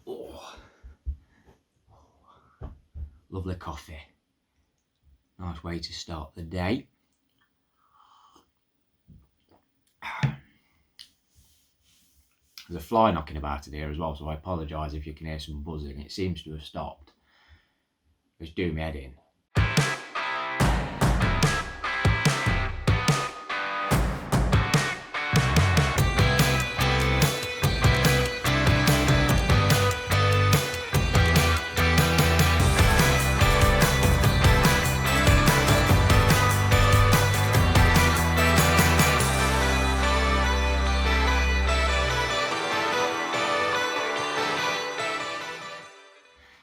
Oh, lovely coffee. Nice way to start the day. There's a fly knocking about in here as well, so I apologise if you can hear some buzzing. It seems to have stopped. It's doing me head in.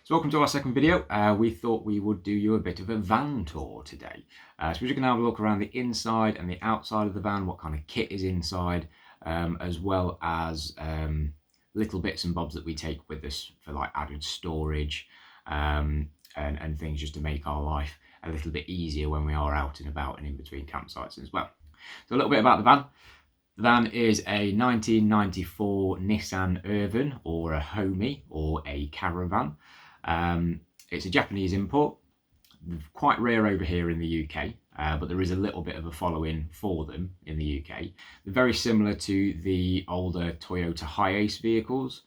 So welcome to our second video. We thought we would do you a bit of a van tour today. So we're just going to have a look around the inside and the outside of the van, what kind of kit is inside, as well as little bits and bobs that we take with us for like added storage and things just to make our life a little bit easier when we are out and about and in between campsites as well. So a little bit about the van. The van is a 1994 Nissan Urvan, or a Homie, or a caravan. It's a Japanese import, quite rare over here in the UK, but there is a little bit of a following for them in the UK. They're very similar to the older Toyota Hiace vehicles.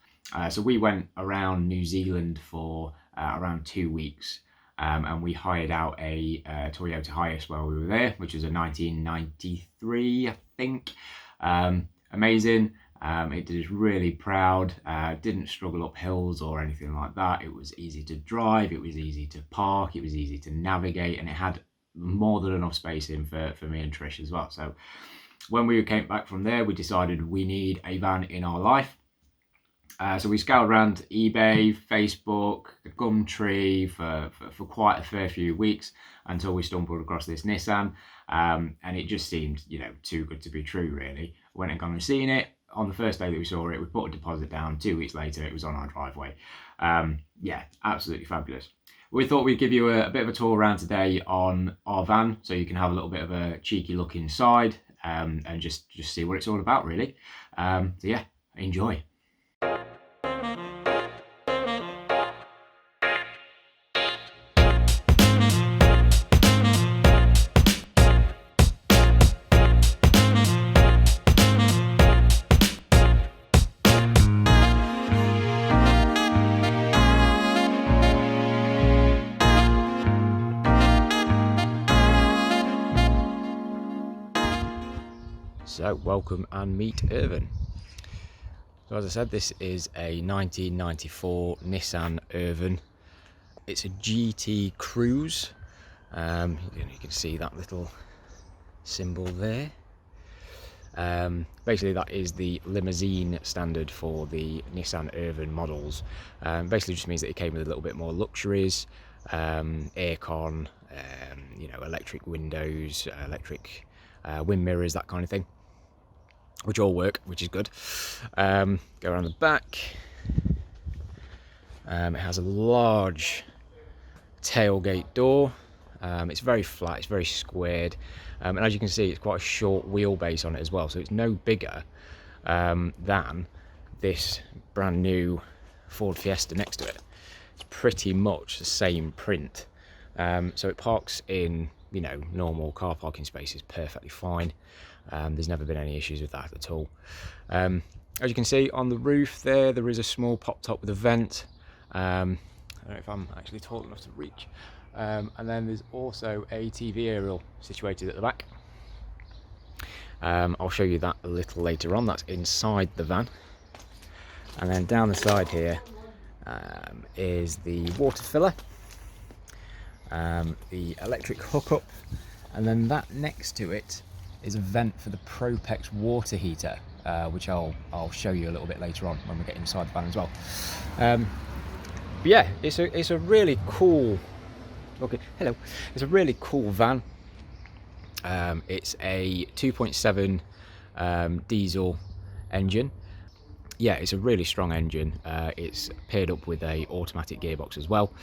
So we went around New Zealand for around 2 weeks, and we hired out a Toyota Hiace while we were there, which was a 1993, I think. Amazing. It did us really proud. Didn't struggle up hills or anything like that. It was easy to drive, it was easy to park, it was easy to navigate, and it had more than enough space in for me and Trish as well. So when we came back from there, we decided we need a van in our life. So we scoured around eBay, Facebook, the Gumtree for quite a fair few weeks until we stumbled across this Nissan, and it just seemed, you know, too good to be true really. Went and gone and seen it. On the first day that we saw it, we put a deposit down. 2 weeks later, it was on our driveway. Yeah, absolutely fabulous. We thought we'd give you a bit of a tour around today on our van, so you can have a little bit of a cheeky look inside and just see what it's all about, really. So yeah, enjoy. So welcome and meet Urvan. So as I said, this is a 1994 Nissan Urvan. It's a GT Cruise. You can see that little symbol there. Basically that is the limousine standard for the Nissan Urvan models. Basically just means that it came with a little bit more luxuries, aircon, you know, electric windows, electric wind mirrors, that kind of thing, which all work, which is good. Go around the back. It has a large tailgate door. It's very flat, it's very squared, and as you can see, it's quite a short wheelbase on it as well, so it's no bigger than this brand new Ford Fiesta next to it. It's pretty much the same print, so it parks in, you know, normal car parking spaces perfectly fine. There's never been any issues with that at all. As you can see on the roof there is a small pop top with a vent. I don't know if I'm actually tall enough to reach. And then there's also a TV aerial situated at the back. I'll show you that a little later on. That's inside the van. And then down the side here is the water filler, the electric hookup, and then that next to it is a vent for the Propex water heater, which I'll show you a little bit later on when we get inside the van as well. But yeah, it's a really cool. Okay, hello. It's a really cool van. It's a 2.7 diesel engine. Yeah, it's a really strong engine. It's paired up with a automatic gearbox as well.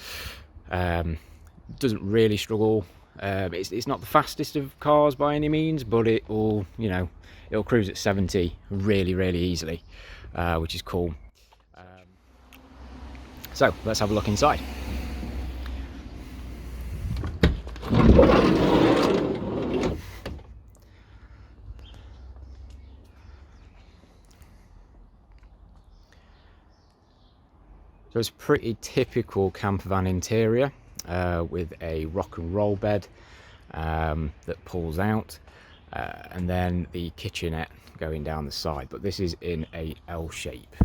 Doesn't really struggle. It's not the fastest of cars by any means, but it will, you know, it'll cruise at 70 really easily, which is cool. So let's have a look inside. So it's a pretty typical campervan interior with a rock and roll bed that pulls out, and then the kitchenette going down the side. But this is in a L shape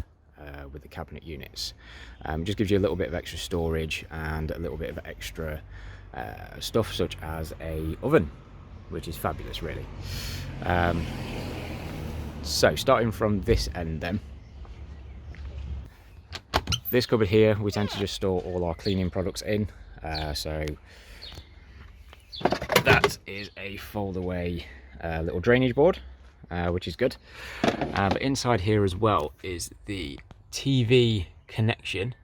with the cabinet units. Just gives you a little bit of extra storage and a little bit of extra stuff, such as a oven, which is fabulous, really. So starting from this end then. This cupboard here, we tend to just store all our cleaning products in. So that is a fold away little drainage board, which is good. But inside here as well is the TV connection.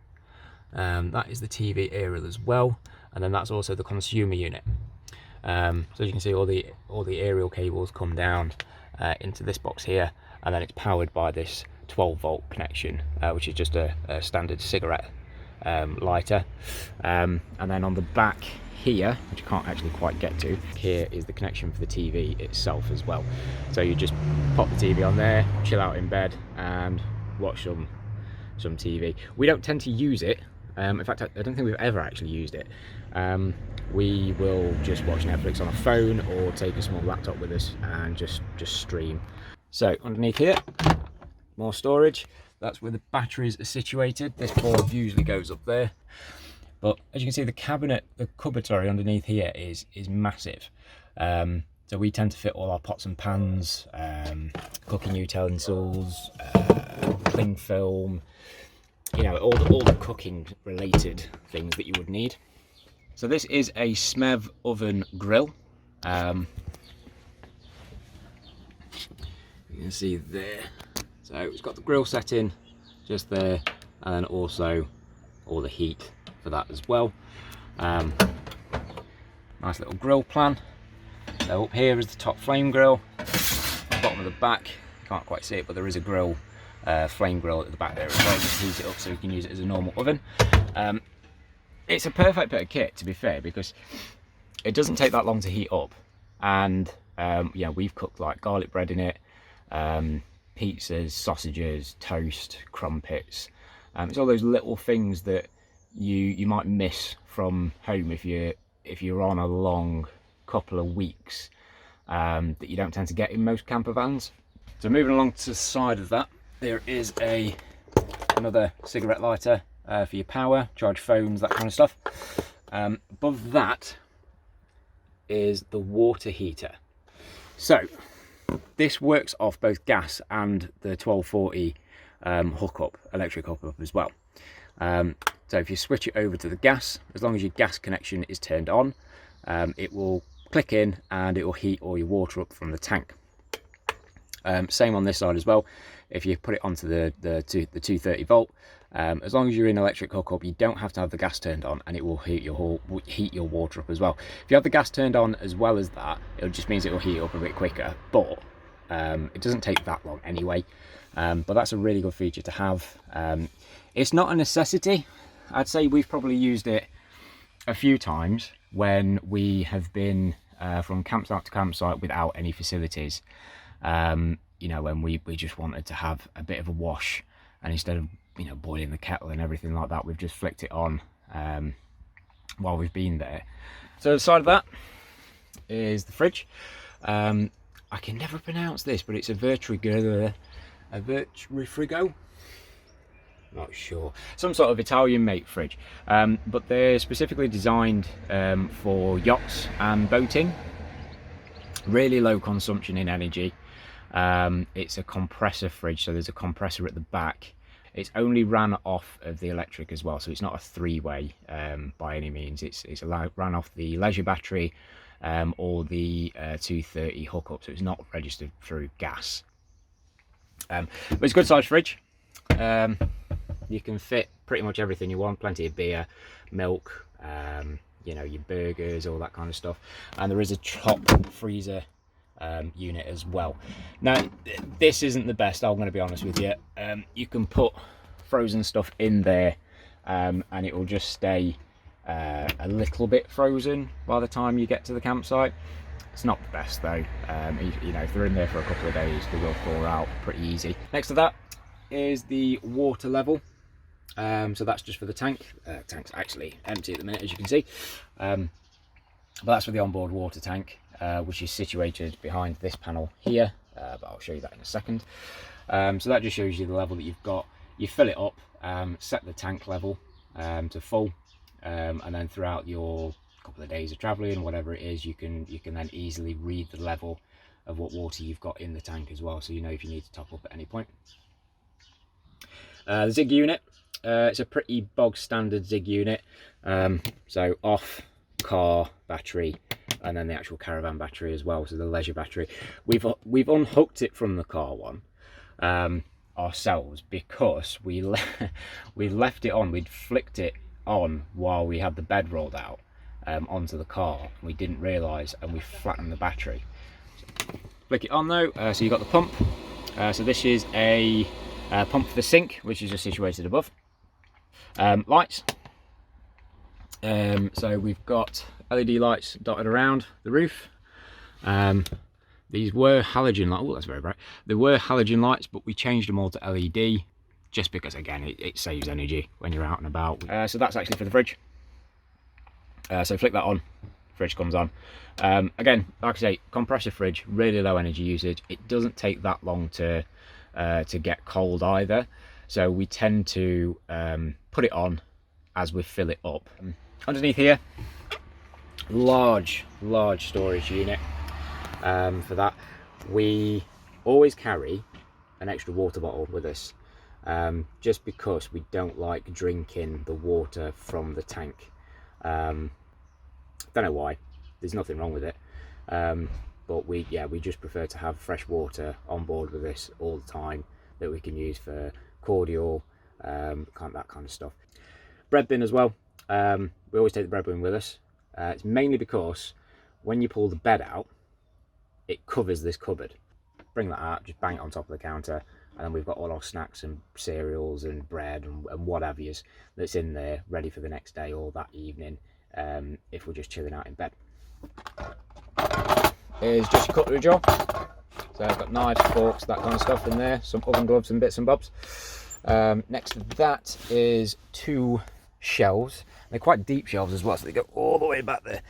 That is the TV aerial as well, and then that's also the consumer unit. So you can see all the aerial cables come down into this box here, and then it's powered by this 12-volt connection, which is just a standard cigarette lighter. And then on the back here, which you can't actually quite get to, here is the connection for the TV itself as well. So you just pop the TV on there, chill out in bed and watch some TV. We don't tend to use it. In fact, I don't think we've ever actually used it. We will just watch Netflix on a phone or take a small laptop with us and just stream. So underneath here, more storage. That's where the batteries are situated. This board usually goes up there, but as you can see, the cupboard underneath here is massive. So we tend to fit all our pots and pans, cooking utensils, cling film, you know, all the cooking related things that you would need. So this is a SMEV oven grill. You can see there. So it's got the grill setting just there, and then also all the heat for that as well. Nice little grill plan. So up here is the top flame grill. Bottom of the back, you can't quite see it, but there is a grill, flame grill at the back there as well. Just heat it up so you can use it as a normal oven. It's a perfect bit of kit, to be fair, because it doesn't take that long to heat up, and yeah, we've cooked like garlic bread in it, pizzas, sausages, toast, crumpets. It's all those little things that you might miss from home if you're on a long couple of weeks, that you don't tend to get in most camper vans. So moving along to the side of that, there is another cigarette lighter for your power, charge phones, that kind of stuff. Above that is the water heater. So this works off both gas and the 1240 electric hookup as well. So if you switch it over to the gas, as long as your gas connection is turned on, it will click in and it will heat all your water up from the tank. Same on this side as well. If you put it onto the 230 volt, as long as you're in electric hookup, you don't have to have the gas turned on, and it will heat your water up as well. If you have the gas turned on as well as that, it just means it will heat up a bit quicker, but it doesn't take that long anyway. But that's a really good feature to have. It's not a necessity. I'd say we've probably used it a few times when we have been from campsite to campsite without any facilities. You know, when we just wanted to have a bit of a wash, and instead of, you know, boiling the kettle and everything like that, we've just flicked it on while we've been there. So the side of that is the fridge. I can never pronounce this, but it's a Vertrigo, not sure, some sort of Italian made fridge, but they're specifically designed for yachts and boating. Really low consumption in energy. It's a compressor fridge, so there's a compressor at the back. It's only ran off of the electric as well, so it's not a three-way by any means. It's ran off the leisure battery or the 230 hookup, so it's not registered through gas. But it's a good sized fridge. You can fit pretty much everything you want, plenty of beer, milk, you know, your burgers, all that kind of stuff. And there is a top freezer unit as well. Now this isn't the best, I'm going to be honest with you. You can put frozen stuff in there and it will just stay a little bit frozen by the time you get to the campsite. It's not the best though. You know, if they're in there for a couple of days, they will thaw out pretty easy. Next to that is the water level. So that's just for the tank. Tank's actually empty at the minute, as you can see. But that's for the onboard water tank, which is situated behind this panel here. But I'll show you that in a second. So that just shows you the level that you've got. You fill it up, set the tank level to full, and then throughout your couple of days of traveling, whatever it is, you can then easily read the level of what water you've got in the tank as well, so you know if you need to top up at any point. The Zig unit, it's a pretty bog standard Zig unit. So off, car battery, and then the actual caravan battery as well, so the leisure battery. We've unhooked it from the car one ourselves, because we left it on. We'd flicked it on while we had the bed rolled out onto the car. We didn't realise, and we flattened the battery. So, flick it on though. So you got the pump. So this is a pump for the sink, which is just situated above. Lights. So we've got LED lights dotted around the roof. These were halogen lights. Oh, that's very bright. They were halogen lights, but we changed them all to LED, just because, again, it saves energy when you're out and about. So that's actually for the fridge. So flick that on, fridge comes on. Again, like I say, compressor fridge, really low energy usage. It doesn't take that long to get cold either. So we tend to put it on as we fill it up. Underneath here, large storage unit. For that, we always carry an extra water bottle with us, just because we don't like drinking the water from the tank. Don't know why, there's nothing wrong with it, but we just prefer to have fresh water on board with us all the time, that we can use for cordial, that kind of stuff. Bread bin as well. We always take the bread bin with us. It's mainly because when you pull the bed out, it covers this cupboard. Bring that out, just bang it on top of the counter, and then we've got all our snacks and cereals and bread and what have yous that's in there, ready for the next day or that evening, if we're just chilling out in bed. Here's just your cutlery drawer. So I've got knives, forks, that kind of stuff in there, some oven gloves and bits and bobs. Next to that is 2 shelves. They're quite deep shelves as well, so they go all the way back there.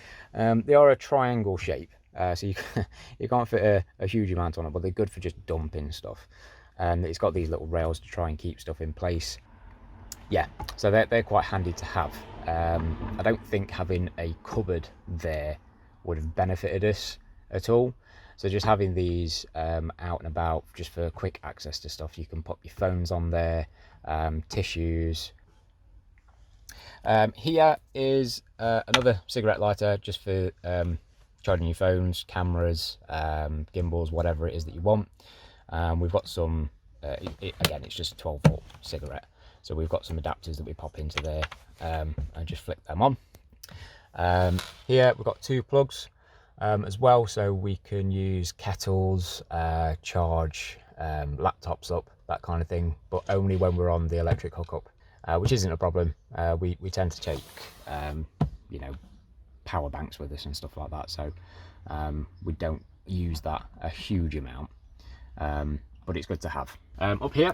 They are a triangle shape. So you can't fit a huge amount on it, but they're good for just dumping stuff. And it's got these little rails to try and keep stuff in place. Yeah, so they're quite handy to have. I don't think having a cupboard there would have benefited us at all. So just having these out and about, just for quick access to stuff. You can pop your phones on there, tissues. Here is another cigarette lighter, just for charging your phones, cameras, gimbals, whatever it is that you want. We've got some, again, it's just a 12-volt cigarette. So we've got some adapters that we pop into there and just flick them on. Here we've got 2 plugs as well, so we can use kettles, charge laptops up, that kind of thing, but only when we're on the electric hookup, which isn't a problem. We tend to take, you know, power banks with us and stuff like that, so we don't use that a huge amount, but it's good to have. Up here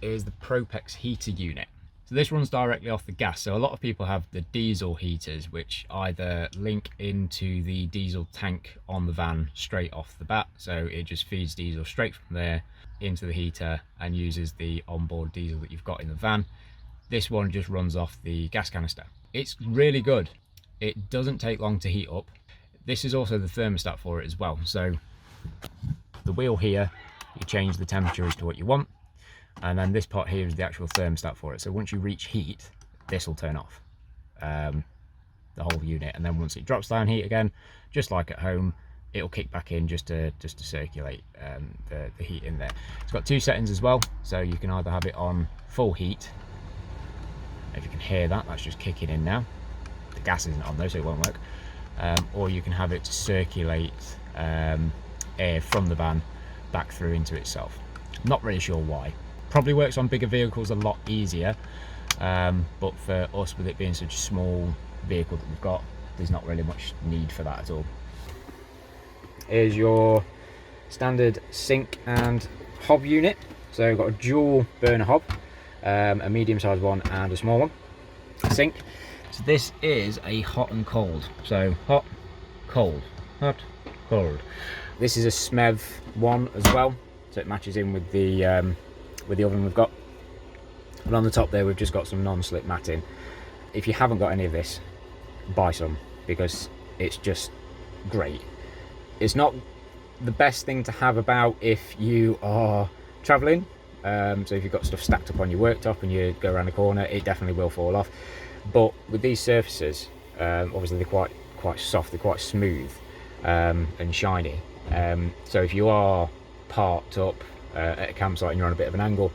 is the Propex heater unit. So this runs directly off the gas. So a lot of people have the diesel heaters, which either link into the diesel tank on the van straight off the bat, so it just feeds diesel straight from there into the heater and uses the onboard diesel that you've got in the van. This one just runs off the gas canister. It's really good. It doesn't take long to heat up. This is also the thermostat for it as well. So the wheel here, you change the temperature as to what you want. And then this part here is the actual thermostat for it. So once you reach heat, this will turn off the whole unit. And then once it drops down heat again, just like at home, it'll kick back in just to circulate the heat in there. It's got 2 settings as well. So you can either have it on full heat. If you can hear that, that's just kicking in now. The gas isn't on though, so it won't work. Or you can have it to circulate air from the van back through into itself. Not really sure why. Probably works on bigger vehicles a lot easier, but for us, with it being such a small vehicle that we've got, there's not really much need for that at all. Here's your standard sink and hob unit. So we've got a dual burner hob, a medium sized one and a small one. Sink. So this is a hot and cold. So hot, cold, hot, cold. This is a SMEV one as well, so it matches in with the oven we've got. And on the top there, we've just got some non-slip matting. If you haven't got any of this, buy some, because it's just great. It's not the best thing to have about if you are traveling. So if you've got stuff stacked up on your worktop and you go around the corner, it definitely will fall off. But with these surfaces, obviously they're quite soft, they're quite smooth and shiny. So if you are parked up at a campsite and you're on a bit of an angle,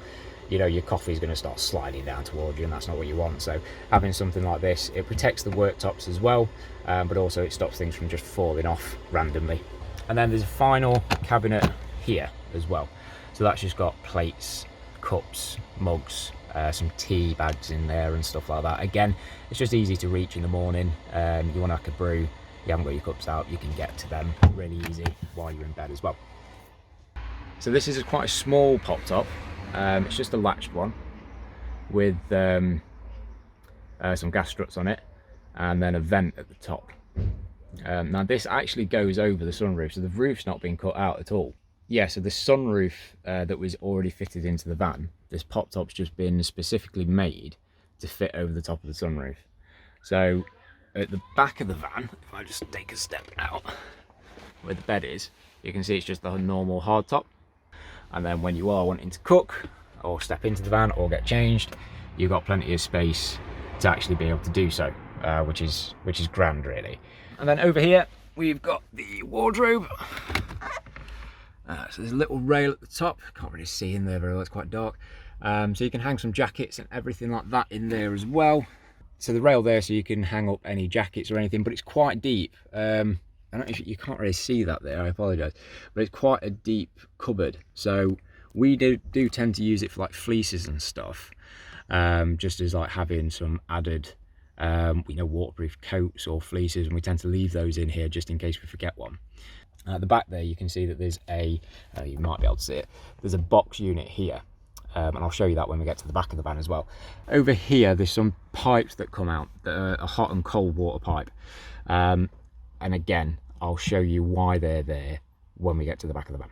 you know, your coffee is going to start sliding down towards you, and that's not what you want. So having something like this, it protects the worktops as well, but also it stops things from just falling off randomly. And then there's a final cabinet here as well. So that's just got plates, cups, mugs, some tea bags in there and stuff like that. Again, it's just easy to reach in the morning. You want to have a brew, you haven't got your cups out, you can get to them really easy while you're in bed as well. So this is quite a small pop top. It's just a latched one with some gas struts on it and then a vent at the top. Now this actually goes over the sunroof, so the roof's not been cut out at all. Yeah, so the sunroof that was already fitted into the van, this pop top's just been specifically made to fit over the top of the sunroof. So at the back of the van, if I just take a step out where the bed is, you can see it's just the normal hard top. And then when you are wanting to cook or step into the van or get changed, you've got plenty of space to actually be able to do so, which is grand really. And then over here we've got the wardrobe. So there's a little rail at the top. Can't really see in there very well, it's quite dark. So you can hang some jackets and everything like that in there as well. So the rail there, so you can hang up any jackets or anything, but it's quite deep. I don't know if you can't really see that there, I apologise, but it's quite a deep cupboard. So we do tend to use it for like fleeces and stuff, just as like having some added, waterproof coats or fleeces, and we tend to leave those in here just in case we forget one. At the back there, you can see that there's a, you might be able to see it, there's a box unit here. And I'll show you that when we get to the back of the van as well. Over here, there's some pipes that come out, that are a hot and cold water pipe. And again, I'll show you why they're there when we get to the back of the van.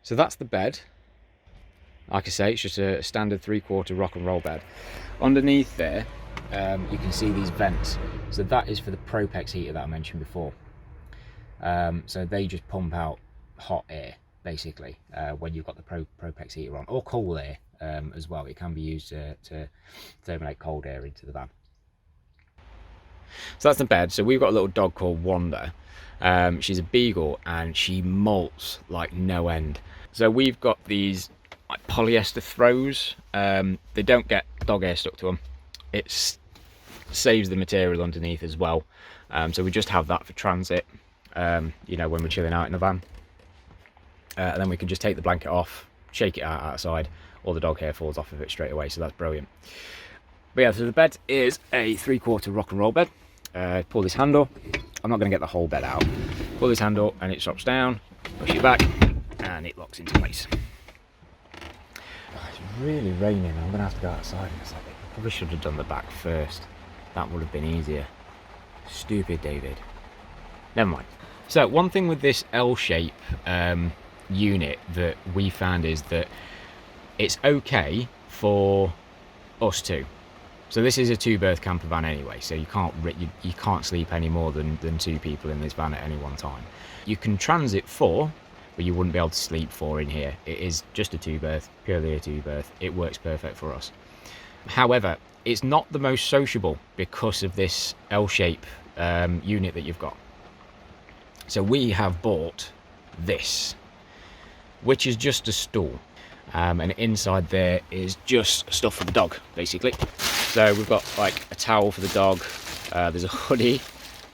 So that's the bed. Like I say, it's just a standard 3/4 rock and roll bed. Underneath there, you can see these vents. So that is for the Propex heater that I mentioned before. So they just pump out hot air, basically, when you've got the Propex heater on, or cold air as well. It can be used to terminate cold air into the van. So that's the bed. So we've got a little dog called Wanda. She's a beagle and she molts like no end. So we've got these like polyester throws. They don't get dog hair stuck to them. It saves the material underneath as well. So we just have that for transit, when we're chilling out in the van. And then we can just take the blanket off, shake it out outside, all the dog hair falls off of it straight away, so that's brilliant. But yeah, so the bed is a 3/4 rock and roll bed. Pull this handle, I'm not going to get the whole bed out. Pull this handle and it drops down, push it back, and it locks into place. Oh, it's really raining, I'm going to have to go outside in a second. Probably should have done the back first, that would have been easier. Stupid David. Never mind. So one thing with this L-shape unit that we found is that it's okay for us two. So this is a 2-berth camper van anyway, so you can't sleep any more than 2 people in this van at any one time. You can transit 4, but you wouldn't be able to sleep 4 in here. It is just a 2-berth, purely a 2-berth. It works perfect for us. However, it's not the most sociable because of this L-shape unit that you've got. So we have bought this, which is just a stool. And inside there is just stuff for the dog, basically. So we've got like a towel for the dog, there's a hoodie,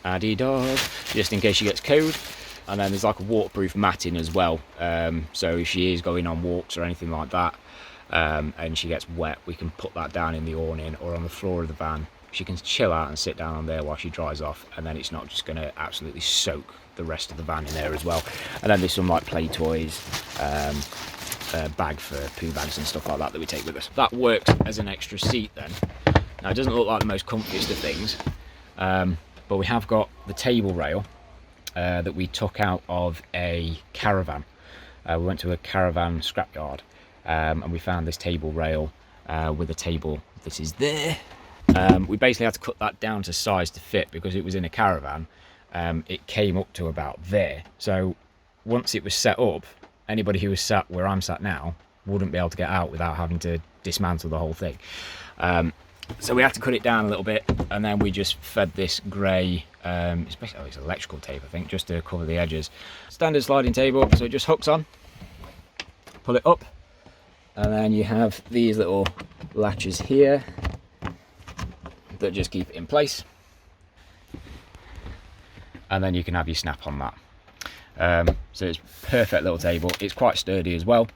Addy dog, just in case she gets cold, and then there's like a waterproof matting as well, so if she is going on walks or anything like that, and she gets wet, we can put that down in the awning or on the floor of the van. She can chill out and sit down on there while she dries off, and then it's not just going to absolutely soak the rest of the van in there as well. And then there's some like play toys, a bag for poo bags and stuff like that we take with us. That works as an extra seat then. Now it doesn't look like the most comfiest of things, but we have got the table rail that we took out of a caravan. We went to a caravan scrapyard, and we found this table rail with a table that is there. We basically had to cut that down to size to fit because it was in a caravan. It came up to about there. So once it was set up, anybody who was sat where I'm sat now wouldn't be able to get out without having to dismantle the whole thing. So we had to cut it down a little bit, and then we just fed this grey, it's electrical tape I think, just to cover the edges. Standard sliding table, so it just hooks on, pull it up, and then you have these little latches here that just keep it in place, and then you can have your snap on that. So it's perfect little table. It's quite sturdy as well.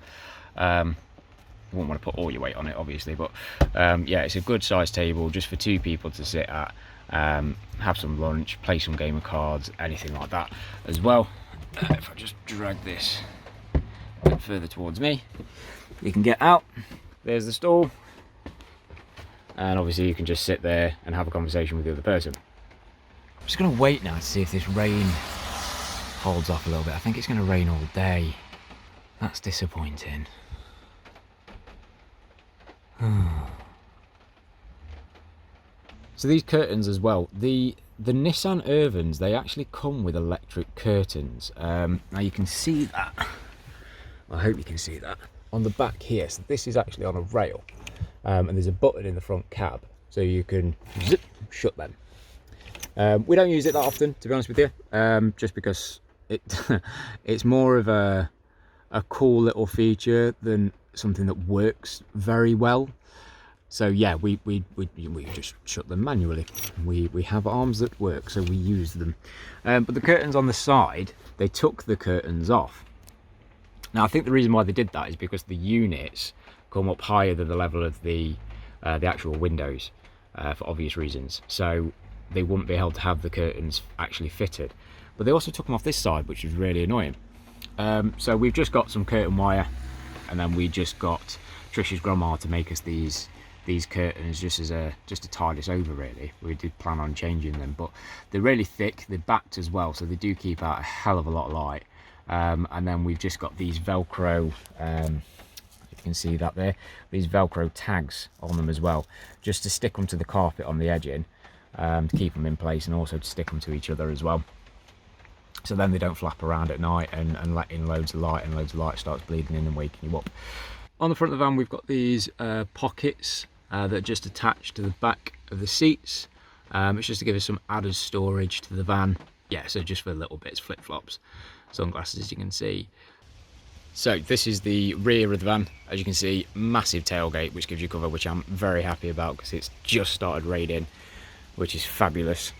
You wouldn't want to put all your weight on it obviously, but yeah, it's a good sized table just for two people to sit at, have some lunch, play some game of cards, anything like that as well. If I just drag this a bit further towards me, you can get out. There's the stool, and obviously you can just sit there and have a conversation with the other person. I'm just going to wait now to see if this rain holds off a little bit. I think it's going to rain all day. That's disappointing. So these curtains as well, the Nissan Urvans, they actually come with electric curtains. Now you can see that, I hope you can see that, on the back here. So this is actually on a rail, and there's a button in the front cab, so you can zip, shut them. We don't use it that often, to be honest with you, just because it's more of a cool little feature than something that works very well. So yeah, we just shut them manually. We have arms that work, so we use them. But the curtains on the side, they took the curtains off. Now I think the reason why they did that is because the units come up higher than the level of the actual windows, for obvious reasons. So they wouldn't be able to have the curtains actually fitted. But they also took them off this side, which is really annoying. So we've just got some curtain wire, and then we just got Trish's grandma to make us these curtains just to tide us over really. We did plan on changing them, but they're really thick, they're backed as well, so they do keep out a hell of a lot of light. And then we've just got these Velcro, if you can see that there, these Velcro tags on them as well, just to stick them to the carpet on the edging, to keep them in place, and also to stick them to each other as well. So then they don't flap around at night and let in loads of light, and loads of light starts bleeding in and waking you up. On the front of the van we've got these pockets that are just attached to the back of the seats. It's just to give us some added storage to the van. Yeah, so just for little bits, flip-flops, sunglasses, as you can see. So this is the rear of the van. As you can see, massive tailgate which gives you cover, which I'm very happy about because it's just started raining, which is fabulous.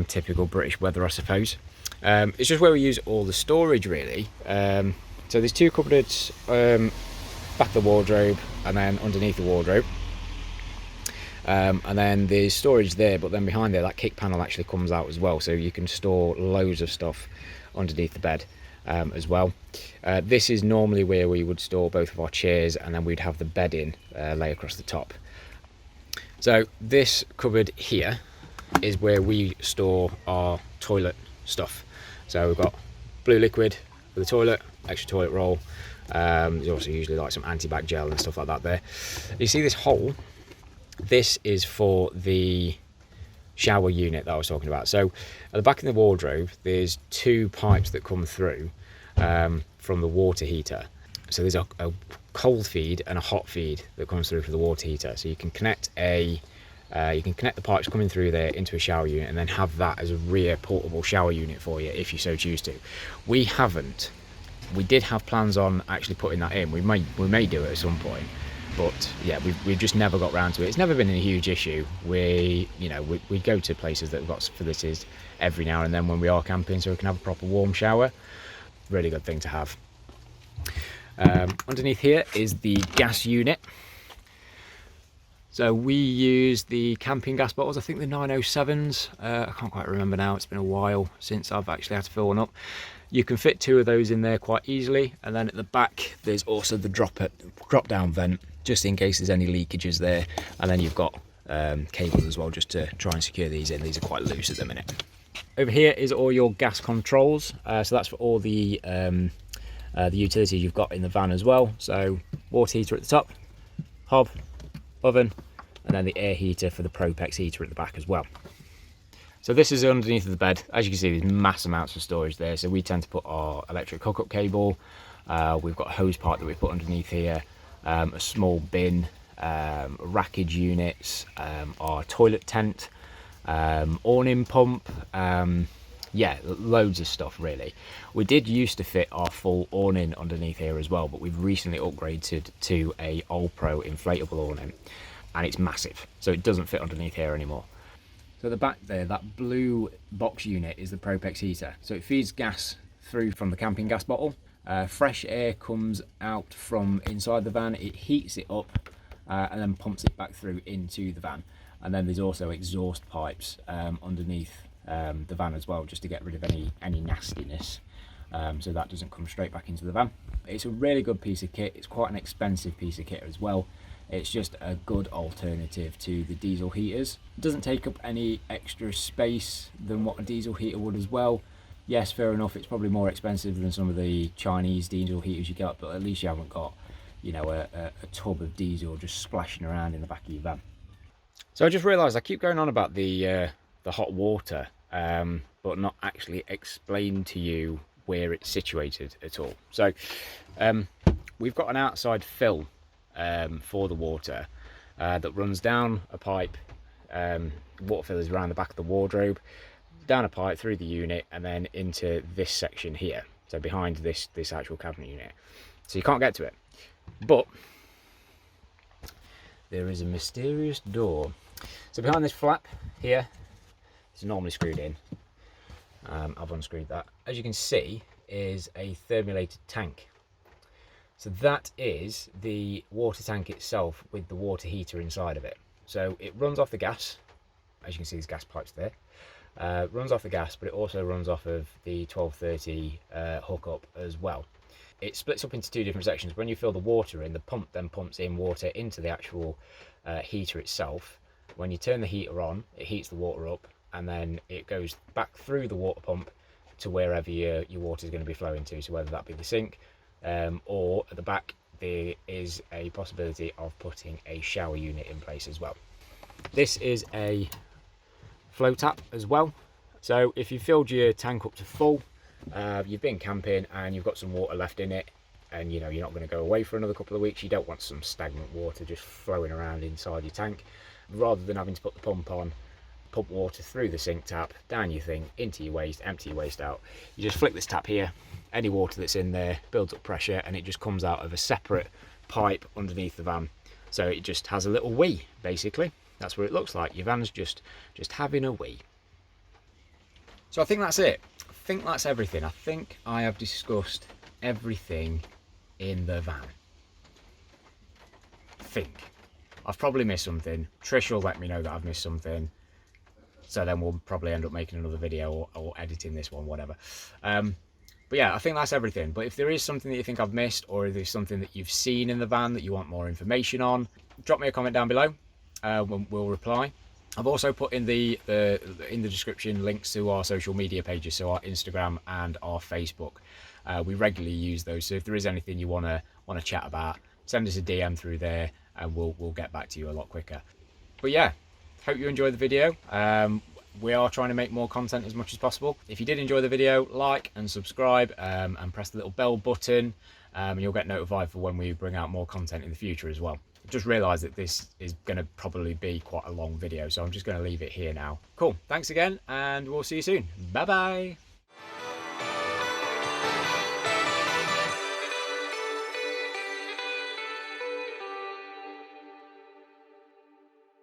Typical British weather, I suppose. It's just where we use all the storage really. So there's two cupboards, back of the wardrobe and then underneath the wardrobe. And then there's storage there, but then behind there that kick panel actually comes out as well, so you can store loads of stuff underneath the bed as well. This is normally where we would store both of our chairs, and then we'd have the bedding lay across the top. So this cupboard here is where we store our toilet stuff. So we've got blue liquid for the toilet, extra toilet roll. There's also usually like some anti-bac gel and stuff like that there. You see this hole? This is for the shower unit that I was talking about. So at the back of the wardrobe, there's two pipes that come through from the water heater. So there's a cold feed and a hot feed that comes through for the water heater. So you can connect the pipes coming through there into a shower unit, and then have that as a rear portable shower unit for you if you so choose to. We haven't. We did have plans on actually putting that in. We may do it at some point, but yeah, we've just never got round to it. It's never been a huge issue. We go to places that have got facilities every now and then when we are camping, so we can have a proper warm shower. Really good thing to have. Underneath here is the gas unit. So we use the camping gas bottles, I think the 907s. I can't quite remember now, it's been a while since I've actually had to fill one up. You can fit 2 of those in there quite easily, and then at the back there's also the drop down vent, just in case there's any leakages there. And then you've got cables as well, just to try and secure these in. These are quite loose at the minute. Over here is all your gas controls, so that's for all the utilities you've got in the van as well. So water heater at the top, hob, oven, and then the air heater for the Propex heater at the back as well. So this is underneath of the bed. As you can see, there's mass amounts of storage there. So we tend to put our electric hookup cable. We've got a hose pipe that we put underneath here, a small bin, rackage units, our toilet tent, awning pump, yeah, loads of stuff really. We did used to fit our full awning underneath here as well, but we've recently upgraded to a All-Pro inflatable awning, and it's massive, so it doesn't fit underneath here anymore. So the back there, that blue box unit is the Propex heater. So it feeds gas through from the camping gas bottle. Fresh air comes out from inside the van, it heats it up, and then pumps it back through into the van. And then there's also exhaust pipes underneath the van as well, just to get rid of any nastiness, so that doesn't come straight back into the van. It's a really good piece of kit. It's quite an expensive piece of kit as well. It's just a good alternative to the diesel heaters. It doesn't take up any extra space than what a diesel heater would as well. Yes, fair enough, it's probably more expensive than some of the Chinese diesel heaters you get, but at least you haven't got, you know, a tub of diesel just splashing around in the back of your van. So I just realised I keep going on about the hot water, but not actually explain to you where it's situated at all. So we've got an outside fill for the water that runs down a pipe. Water fill is around the back of the wardrobe, down a pipe through the unit, and then into this section here, so behind this actual cabinet unit, so you can't get to it. But there is a mysterious door. So behind this flap here, it's normally screwed in. I've unscrewed that. As you can see, is a thermulated tank. So that is the water tank itself with the water heater inside of it. So it runs off the gas. As you can see, there's gas pipes there. Runs off the gas, but it also runs off of the 1230 hookup as well. It splits up into 2 different sections. When you fill the water in, the pump then pumps in water into the actual heater itself. When you turn the heater on, it heats the water up, and then it goes back through the water pump to wherever your water is going to be flowing to. So whether that be the sink, or at the back there is a possibility of putting a shower unit in place as well. This is a flow tap as well. So if you filled your tank up to full, you've been camping and you've got some water left in it, and you know you're not going to go away for another couple of weeks, you don't want some stagnant water just flowing around inside your tank. Rather than having to put the pump on, pump water through the sink tap, down your thing, into your waste, empty your waste out, you just flick this tap here, any water that's in there builds up pressure, and it just comes out of a separate pipe underneath the van. So it just has a little wee, basically. That's what it looks like. Your van's just having a wee. So I think that's it. I think that's everything. I think I have discussed everything in the van. I think. I've probably missed something. Trish will let me know that I've missed something. So then we'll probably end up making another video or editing this one, whatever. But yeah, I think that's everything. But if there is something that you think I've missed, or if there's something that you've seen in the van that you want more information on, drop me a comment down below. We'll reply. I've also put in the description links to our social media pages, so our Instagram and our Facebook. We regularly use those, so if there is anything you want to chat about, send us a DM through there, and we'll get back to you a lot quicker. But yeah, hope you enjoyed the video. We are trying to make more content as much as possible. If you did enjoy the video, like and subscribe, and press the little bell button, and you'll get notified for when we bring out more content in the future as well. Just realised that this is going to probably be quite a long video, so I'm just going to leave it here now. Cool, thanks again, and we'll see you soon. Bye bye.